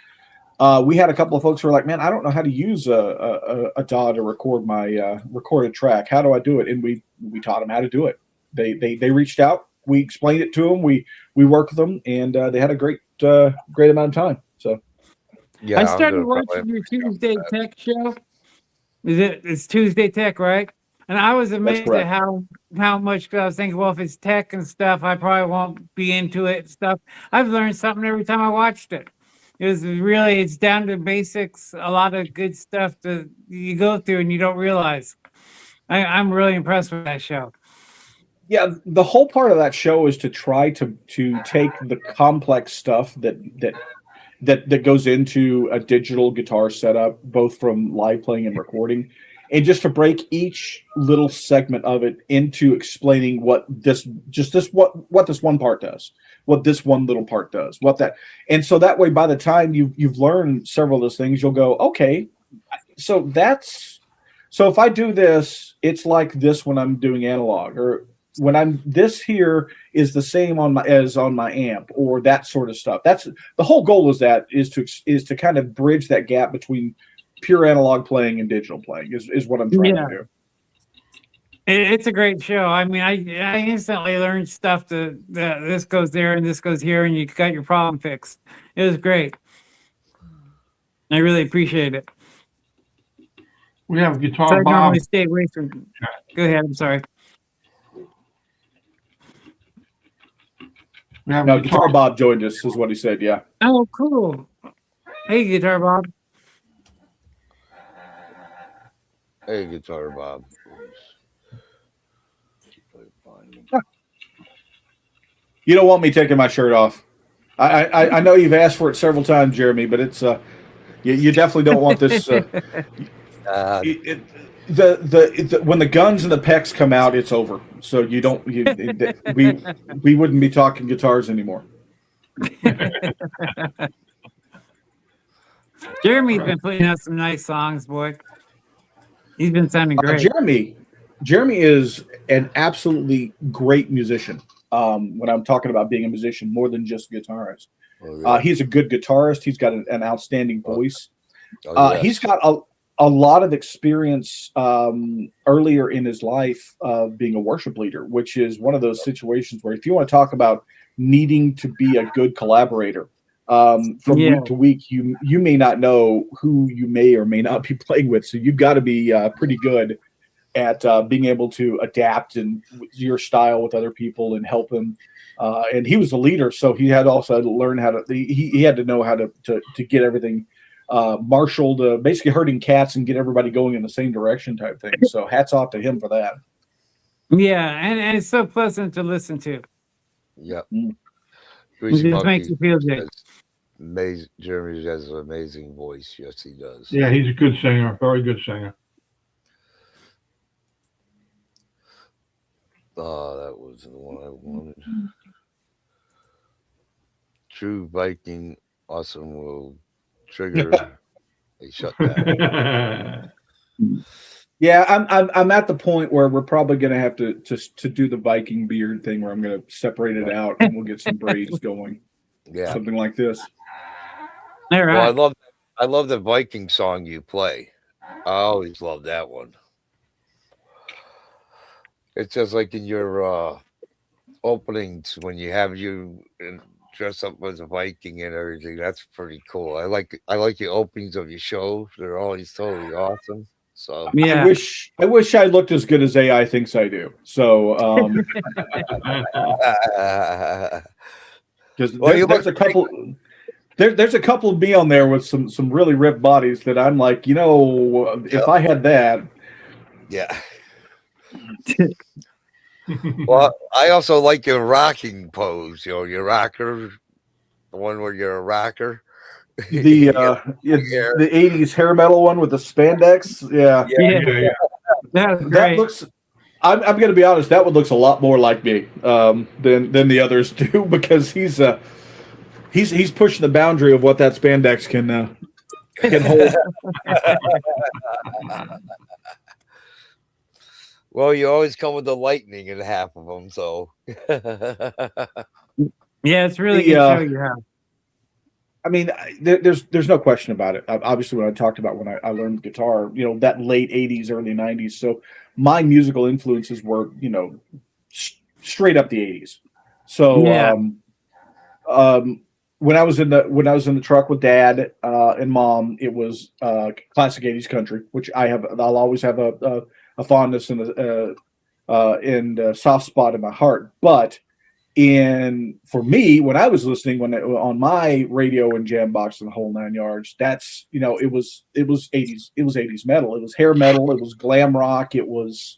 we had a couple of folks who were like, "Man, I don't know how to use a DAW to record my recorded track. How do I do it?" And we taught them how to do it. They reached out. We explained it to them. We worked with them, and they had a great amount of time. So Yeah, I I'm started gonna probably watching your have to check Tuesday that. Tech show. It's Tuesday Tech, right? And I was amazed at correct. how much, 'cause I was thinking, well, if it's tech and stuff, I probably won't be into it and stuff. I've learned something every time I watched it. It's down to basics, a lot of good stuff that you go through and you don't realize. I'm really impressed with that show. yeah, the whole part of that show is to try to take the complex stuff that goes into a digital guitar setup, both from live playing and recording, and just to break each little segment of it into explaining what this one part does, what this one little part does, and so that way, by the time you've learned several of those things, you'll go, okay, so if I do this, it's like this when I'm doing analog, or when I'm this here is the same on my amp, or that sort of stuff. That's the whole goal is to kind of bridge that gap between pure analog playing and digital playing is what I'm trying to do. It's a great show. I mean, I instantly learned stuff that this goes there and this goes here, and you got your problem fixed. It was great. I really appreciate it. We have So Guitar I Bob. normally stay away from. Go ahead. I'm sorry. We have Now, Guitar Bob joined us, is what he said. Yeah. Oh, cool. Hey, Guitar Bob. Hey, Guitar Bob. You don't want me taking my shirt off. I know you've asked for it several times, Jeremy, but it's you definitely don't want this. When the guns and the pecs come out, it's over. So you don't. We wouldn't be talking guitars anymore. Jeremy's been putting out some nice songs, boy. He's been sounding great. Joureny is an absolutely great musician. When I'm talking about being a musician, more than just a guitarist. Oh, yeah. He's a good guitarist. He's got an outstanding voice. Yes. He's got a lot of experience earlier in his life being a worship leader, which is one of those situations where if you want to talk about needing to be a good collaborator, from week to week, you may not know who you may or may not be playing with. So you've got to be pretty good at being able to adapt and your style with other people and help them. And he was a leader, so he had also to learn how to. He had to know how to get everything marshaled, basically herding cats and get everybody going in the same direction, type thing. So hats off to him for that. Yeah, and it's so pleasant to listen to. Yep. It just makes you feel good. Joureny has an amazing voice. Yes, he does. Yeah, he's a good singer. Very good singer. Oh, that was the one I wanted. True Viking, awesome will trigger a shutdown. Yeah, I'm at the point where we're probably going to have to do the Viking beard thing, where I'm going to separate it out and we'll get some braids going. Yeah, something like this. All right. Well, I love the Viking song you play. I always love that one. It's just like in your openings when you have you dress up as a Viking and everything. That's pretty cool. I like the openings of your shows. They're always totally awesome. So Yeah. I wish I looked as good as AI thinks I do. So because well, you there's look a couple there's a couple of me on there with some really ripped bodies that I'm like, if I had that. yeah. Well, I also like your rocking pose. Your rocker, the one where you're a rocker. The Yeah, the '80s hair metal one with the spandex, yeah, Yeah. Yeah. That's that great. looks. I'm going to be honest. That one looks a lot more like me than the others do because he's pushing the boundary of what that spandex can hold. Well, you always come with the lightning in half of them, so. Yeah, it's really The, good show you have. I mean, there's no question about it. Obviously, when I talked about when I learned guitar, that late '80s, early '90s. So my musical influences were, straight up the '80s. So Yeah. when I was in the truck with Dad and Mom, it was classic '80s country, which I'll always have a fondness and a soft spot in my heart. But for me, when I was listening on my radio and jam box and the whole 9 yards, that's it was '80s metal. It was hair metal. It was glam rock. It was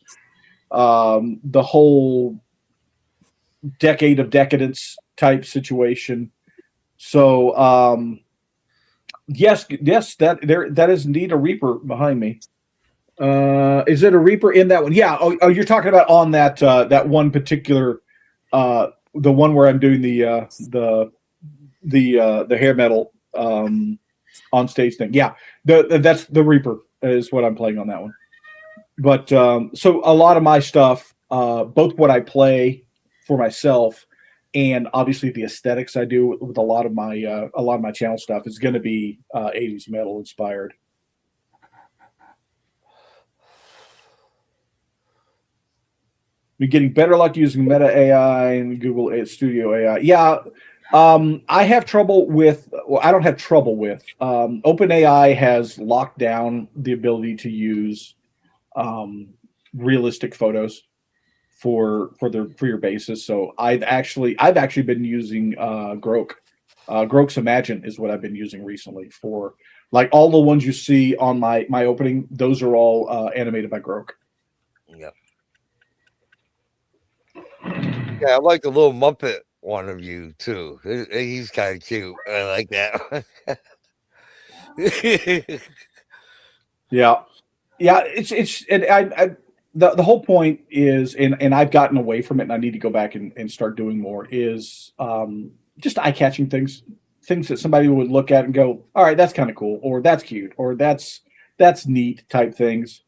the whole decade of decadence type situation. So yes, that is indeed a Reaper behind me. Is it a Reaper in that one? Yeah. Oh, you're talking about on that one particular the one where I'm doing the hair metal on stage thing. Yeah, that's the Reaper is what I'm playing on that one. But so a lot of my stuff, both what I play for myself and obviously the aesthetics I do with a lot of my channel stuff is going to be '80s metal inspired. We're getting better luck using Meta AI and Google Studio AI. Yeah, I have trouble with. Well, I don't have trouble with. OpenAI has locked down the ability to use realistic photos for your basis. So I've actually been using Grok. Grok's Imagine is what I've been using recently for like all the ones you see on my opening. Those are all animated by Grok. Yep. Yeah, I like the little Muppet one of you too. He's kind of cute. I like that. Yeah, it's and I the whole point is, and I've gotten away from it, and I need to go back and start doing more. Is just eye catching things that somebody would look at and go, all right, that's kind of cool, or that's cute, or that's neat type things,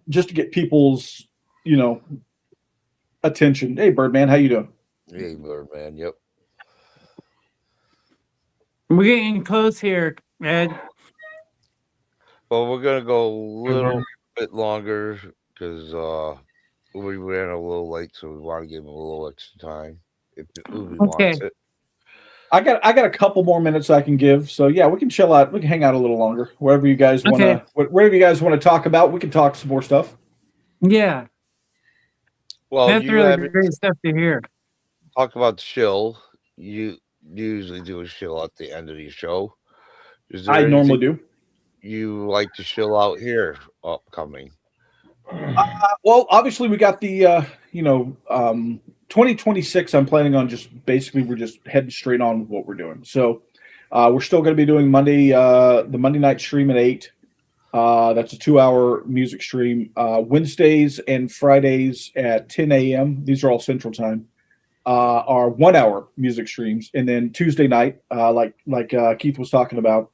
just to get people's attention. Hey, Birdman, how you doing? Hey, Birdman. Yep. We're getting close here, Ed. Well, we're gonna go a little bit longer because we ran a little late, so we want to give him a little extra time if Ubie wants it. I got a couple more minutes I can give, so yeah, we can chill out. We can hang out a little longer. Wherever you guys want to talk about, we can talk some more stuff. Yeah. Well, that's really great stuff to hear. Talk about the shill. You usually do a shill at the end of the show. I normally do. You like to shill out here upcoming? Well, obviously we got the 2026. I'm planning on we're just heading straight on with what we're doing. So we're still going to be doing the Monday night stream at 8. That's a 2-hour music stream. Wednesdays and Fridays at 10 a.m. These are all Central Time. Are 1-hour music streams, and then Tuesday night, like Keith was talking about,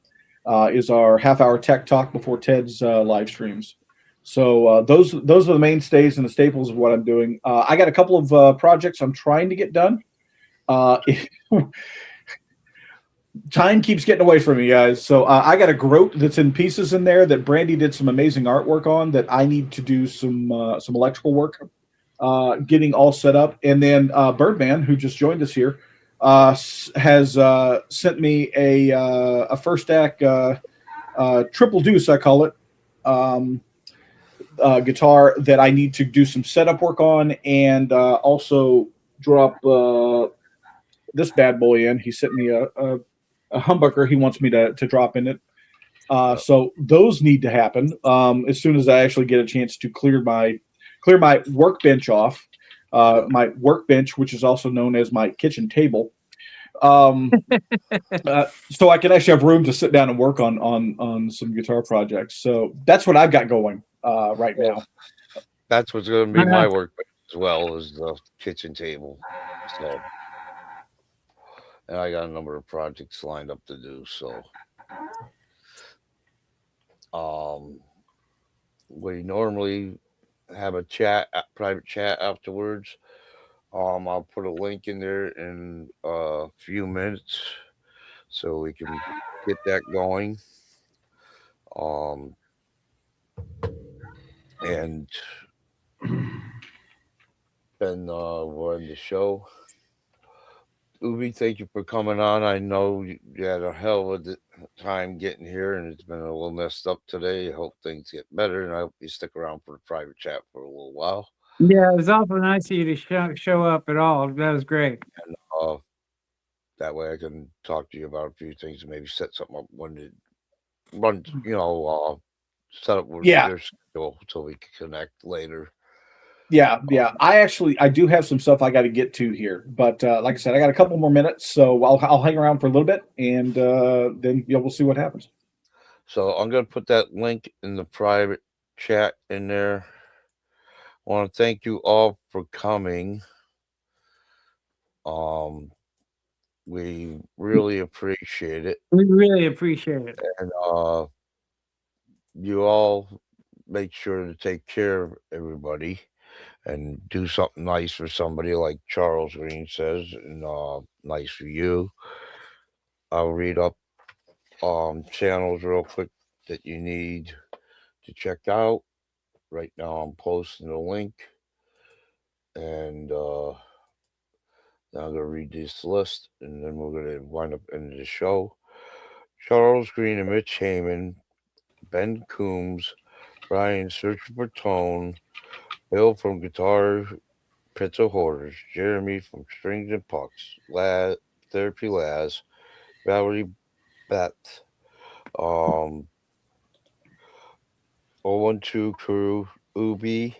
is our half-hour tech talk before Ted's live streams. So those are the mainstays and the staples of what I'm doing. I got a couple of projects I'm trying to get done. Time keeps getting away from me, guys. So I got a groat that's in pieces in there that Brandy did some amazing artwork on that I need to do some electrical work, getting all set up. And then Birdman, who just joined us here, has sent me a first stack triple deuce, I call it, guitar that I need to do some setup work on, and also drop this bad boy in. He sent me a humbucker he wants me to drop in it. So those need to happen as soon as I actually get a chance to clear my workbench off. My workbench, which is also known as my kitchen table, so I can actually have room to sit down and work on some guitar projects. So that's what I've got going right now. That's what's going to be my work as well as the kitchen table. So, and I got a number of projects lined up to do. So, we normally have a private chat afterwards. I'll put a link in there in a few minutes so we can get that going. And then we'll end the show. Ubie, thank you for coming on. I know you had a hell of a time getting here, and it's been a little messed up today. I hope things get better, and I hope you stick around for the private chat for a little while. Yeah, it was awful nice of you to show up at all. That was great. And that way I can talk to you about a few things and maybe set something up when it runs, set up with your schedule so we can connect later. Yeah. I do have some stuff I got to get to here, but like I said, I got a couple more minutes, so I'll hang around for a little bit, and then we'll see what happens. So I'm gonna put that link in the private chat in there. I want to thank you all for coming. We really appreciate it. We really appreciate it. And you all make sure to take care of everybody and do something nice for somebody, like Charles Green says, and nice for you. I'll read up channels real quick that you need to check out. Right now I'm posting a link, and now I'm going to read this list, and then we're going to wind up ending the show. Charles Green and Mitch Heyman, Ben Coombs, Brian Searching for Tone, Bill from Guitar Pizza Hoarders, Jeremy from Strings and Pucks, Therapy Laz, Valerie Beth, 012 Crew, Ubie,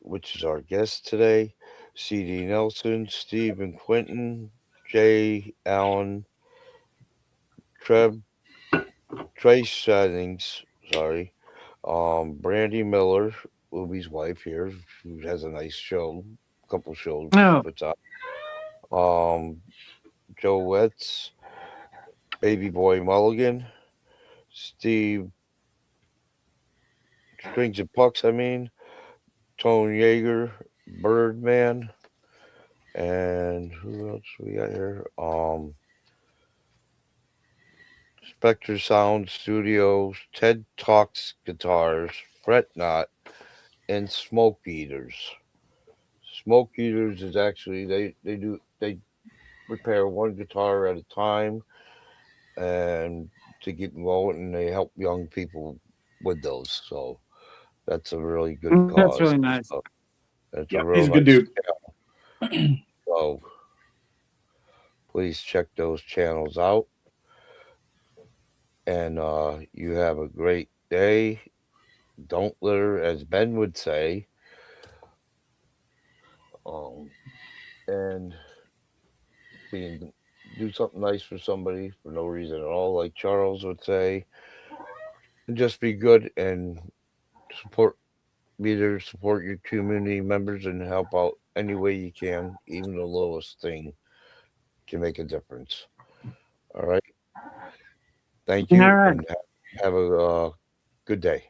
which is our guest today, CD Nelson, Steve and Quentin, Jay Allen, Trace Settings, Brandy Miller, Ubie's wife here, who has a nice show, couple shows puts out. Joe Wetz, Baby Boy Mulligan, Steve Strings and Pucks, Tone Yeager, Birdman, and who else we got here? Spectre Sound Studios, Ted Talks Guitars, Fret Knot, and Smoke Eaters. Smoke Eaters is actually they repair one guitar at a time, and to keep them going, and they help young people with those. So that's a really good cause. That's really nice. So he's a good dude. So please check those channels out, and you have a great day. Don't litter, as Ben would say, and do something nice for somebody for no reason at all, like Charles would say, and just be good and support your community members and help out any way you can. Even the lowest thing can make a difference. All right. Thank you, and have a good day.